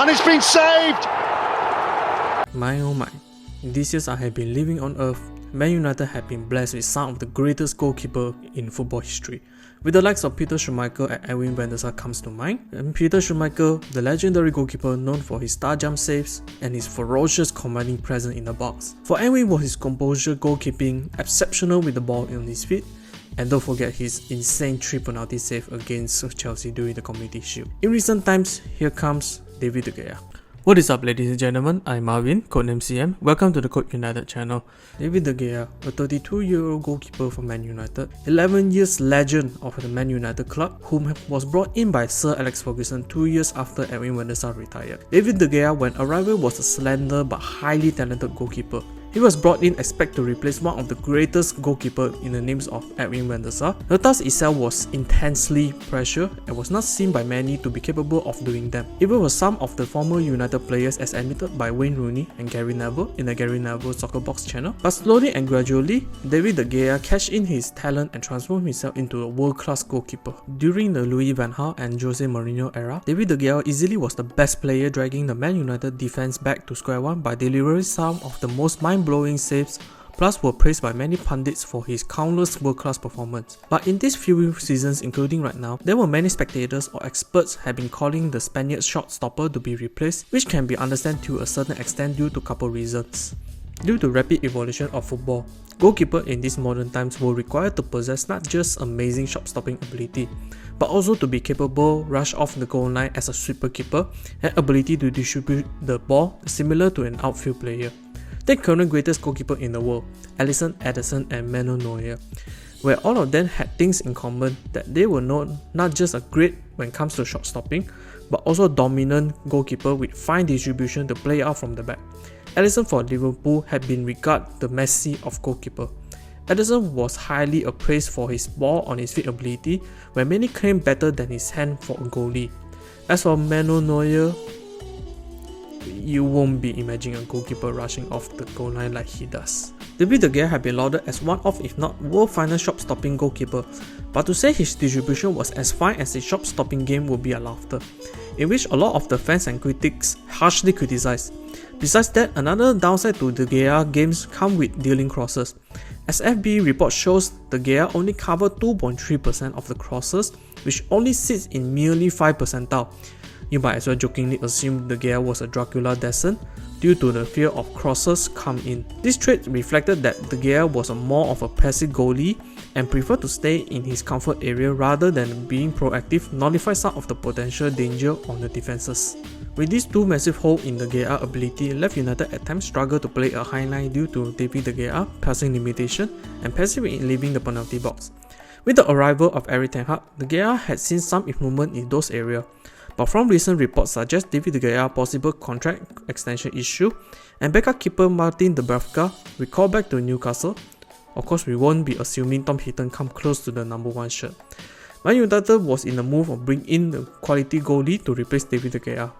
And it's been saved! My oh my, in these years I have been living on earth, Man United have been blessed with some of the greatest goalkeepers in football history. With the likes of Peter Schmeichel and Edwin van der Sar comes to mind. And Peter Schmeichel, the legendary goalkeeper known for his star jump saves and his ferocious commanding presence in the box. For Edwin was his composure goalkeeping, exceptional with the ball on his feet, and don't forget his insane 3 penalty save against Chelsea during the Community Shield. In recent times, here comes David De Gea. What is up, ladies and gentlemen, I'm Marvin, codename CM. Welcome to the Code United channel. David De Gea, a 32-year-old goalkeeper for Man United, 11 years legend of the Man United club, whom was brought in by Sir Alex Ferguson 2 years after Edwin van der Sar retired. David De Gea, when arrival, was a slender but highly talented goalkeeper. He was brought in expected to replace one of the greatest goalkeepers in the names of Edwin van der Sar. The task itself was intensely pressured and was not seen by many to be capable of doing them. Even with some of the former United players as admitted by Wayne Rooney and Gary Neville in the Gary Neville Soccer Box channel. But slowly and gradually, David De Gea cashed in his talent and transformed himself into a world-class goalkeeper. During the Louis van Gaal and Jose Mourinho era, David De Gea easily was the best player, dragging the Man United defense back to square one by delivering some of the most mind-blowing saves, plus were praised by many pundits for his countless world-class performance. But in these few seasons, including right now, there were many spectators or experts have been calling the Spaniard shot stopper to be replaced, which can be understood to a certain extent due to couple reasons. Due to rapid evolution of football, goalkeepers in these modern times were required to possess not just amazing shot-stopping ability, but also to be capable rush off the goal line as a sweeper keeper and ability to distribute the ball similar to an outfield player. The current greatest goalkeeper in the world, Alisson, Ederson and Manuel Neuer, where all of them had things in common that they were not just a great when it comes to shot stopping, but also a dominant goalkeeper with fine distribution to play out from the back. Alisson for Liverpool had been regarded the Messi of goalkeeper. Ederson was highly appraised for his ball on his feet ability, where many claimed better than his hand for a goalie. As for Manuel Neuer, you won't be imagining a goalkeeper rushing off the goal line like he does. David De Gea had been lauded as one of, if not world finest shot-stopping goalkeeper, but to say his distribution was as fine as his shot-stopping game would be a laughter, in which a lot of the fans and critics harshly criticized. Besides that, another downside to De Gea games come with dealing crosses. As FB report shows, De Gea only covered 2.3% of the crosses, which only sits in merely 5 percentile. You might as well jokingly assume De Gea was a Dracula descent due to the fear of crosses come in. This trait reflected that De Gea was more of a passive goalie and preferred to stay in his comfort area rather than being proactive, nullify some of the potential danger on the defenses. With these two massive holes in De Gea ability, left United at times struggled to play a high line due to David De Gea passing limitation and passive in leaving the penalty box. With the arrival of Erik ten Hag, De Gea had seen some improvement in those areas. But from recent reports suggest David De Gea possible contract extension issue and backup keeper Martin Dubravka will call back to Newcastle. Of course, we won't be assuming Tom Heaton come close to the number 1 shirt. Man United was in the move of bringing in the quality goalie to replace David De Gea.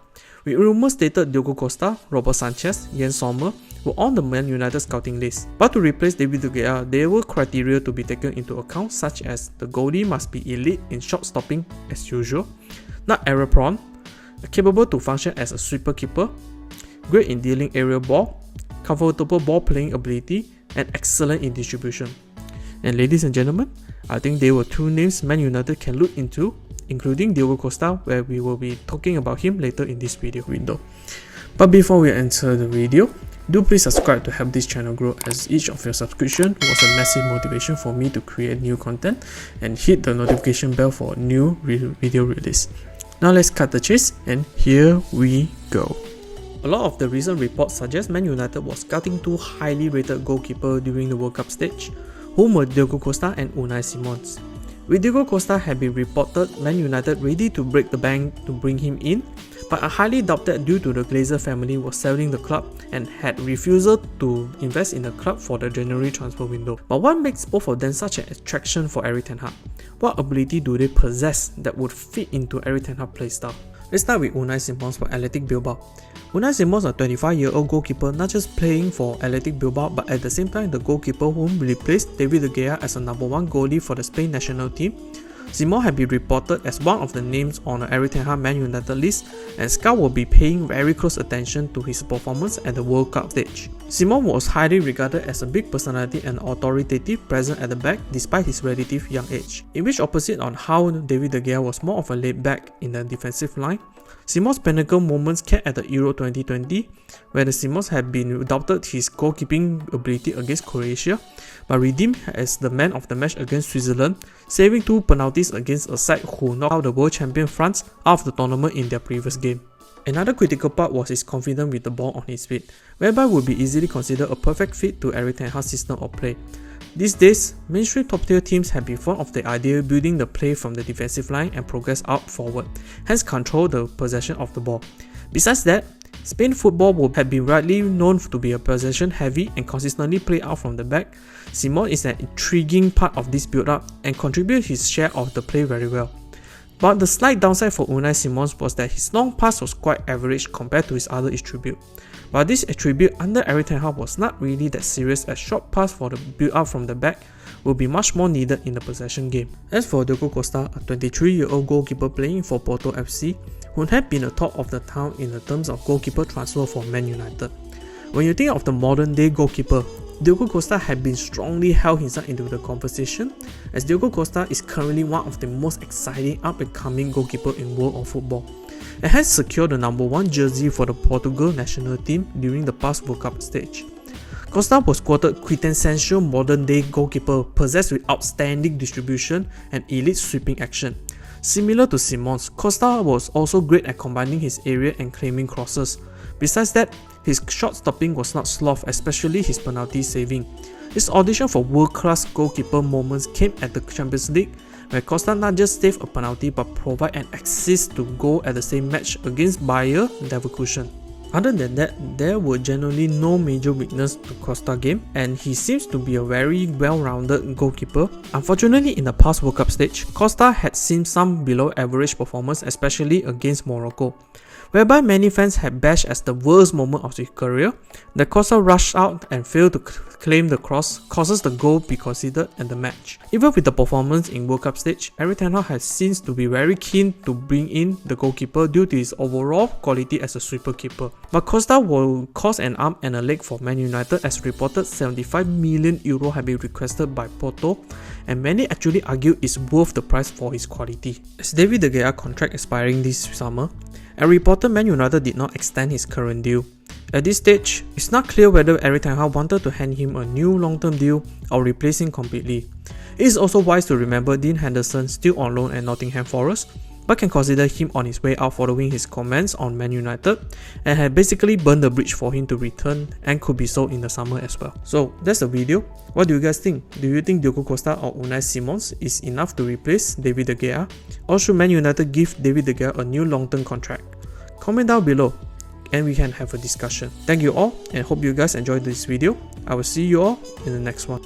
With rumours stated Diogo Costa, Robert Sanchez, Jens Sommer were on the Man United scouting list. But to replace David De Gea, there were criteria to be taken into account, such as the goalie must be elite in shot stopping as usual, not error prone, capable to function as a sweeper keeper, great in dealing aerial ball, comfortable ball playing ability, and excellent in distribution. And ladies and gentlemen, I think there were 2 names Man United can look into, including Diogo Costa, where we will be talking about him later in this video window. But before we enter the video, do please subscribe to help this channel grow, as each of your subscription was a massive motivation for me to create new content, and hit the notification bell for new video release. Now let's cut the chase, and here we go. A lot of the recent reports suggest Man United was scouting 2 highly rated goalkeepers during the World Cup stage, whom were Diogo Costa and Unai Simons. With Diogo Costa had been reported Man United ready to break the bank to bring him in, but I highly doubt that due to the Glazer family was selling the club and had refusal to invest in the club for the January transfer window. But what makes both of them such an attraction for Erik ten Hag? What ability do they possess that would fit into Erik ten Hag's playstyle? Let's start with Unai Simons for Athletic Bilbao. Unai Simons, a 25-year-old goalkeeper, not just playing for Athletic Bilbao, but at the same time the goalkeeper whom replaced David De Gea as a number 1 goalie for the Spain national team. Simon had been reported as one of the names on the Erik ten Hag Man United list, and scouts will be paying very close attention to his performance at the World Cup stage. Simon was highly regarded as a big personality and authoritative presence at the back despite his relative young age, in which opposite on how David De Gea was more of a laid back in the defensive line. Simon's pinnacle moments came at the Euro 2020, where the Simons had been doubted his goalkeeping ability against Croatia, but redeemed as the man of the match against Switzerland, saving 2 penalties against a side who knocked out the world champion France out of the tournament in their previous game. Another critical part was his confidence with the ball on his feet, whereby would be easily considered a perfect fit to Erik ten Hag's system of play. These days, mainstream top-tier teams have been fond of the idea of building the play from the defensive line and progress out forward, hence control the possession of the ball. Besides that, Spain football would have been rightly known to be a possession-heavy and consistently play out from the back. Simon is an intriguing part of this build-up and contributes his share of the play very well. But the slight downside for Unai Simon was that his long pass was quite average compared to his other attributes. But this attribute under Erik ten Hag was not really that serious, as short pass for the build-up from the back will be much more needed in the possession game. As for Diogo Costa, a 23-year-old goalkeeper playing for Porto FC, who had been the top of the town in the terms of goalkeeper transfer for Man United. When you think of the modern-day goalkeeper, Diogo Costa had been strongly held himself into the conversation, as Diogo Costa is currently one of the most exciting up-and-coming goalkeeper in world of football, and has secured the No.1 jersey for the Portugal national team during the past World Cup stage. Costa was quoted quintessential modern-day goalkeeper possessed with outstanding distribution and elite sweeping action. Similar to Simons, Costa was also great at combining his area and claiming crosses. Besides that, his shot stopping was not sloth, especially his penalty saving. His audition for world-class goalkeeper moments came at the Champions League, where Costa not just saved a penalty but provided an assist to goal at the same match against Bayer Leverkusen. Other than that, there were generally no major weakness to Costa's game, and he seems to be a very well-rounded goalkeeper. Unfortunately, in the past World Cup stage, Costa had seen some below-average performance, especially against Morocco, whereby many fans had bashed as the worst moment of his career. The Costa rushed out and failed to claim the cross, causes the goal be considered and the match. Even with the performance in World Cup stage, Erik ten Hag has seems to be very keen to bring in the goalkeeper due to his overall quality as a sweeper keeper. But Costa will cost an arm and a leg for Man United, as reported €75 million have been requested by Porto, and many actually argue it's worth the price for his quality. As David De Gea contract expiring this summer, and reported Man United did not extend his current deal. At this stage, it's not clear whether Erik ten Hag wanted to hand him a new long-term deal or replace him completely. It is also wise to remember Dean Henderson still on loan at Nottingham Forest, but can consider him on his way out following his comments on Man United, and had basically burned the bridge for him to return and could be sold in the summer as well. So that's the video. What do you guys think? Do you think Diogo Costa or Unai Simons is enough to replace David De Gea? Or should Man United give David De Gea a new long-term contract? Comment down below and we can have a discussion. Thank you all and hope you guys enjoyed this video. I will see you all in the next one.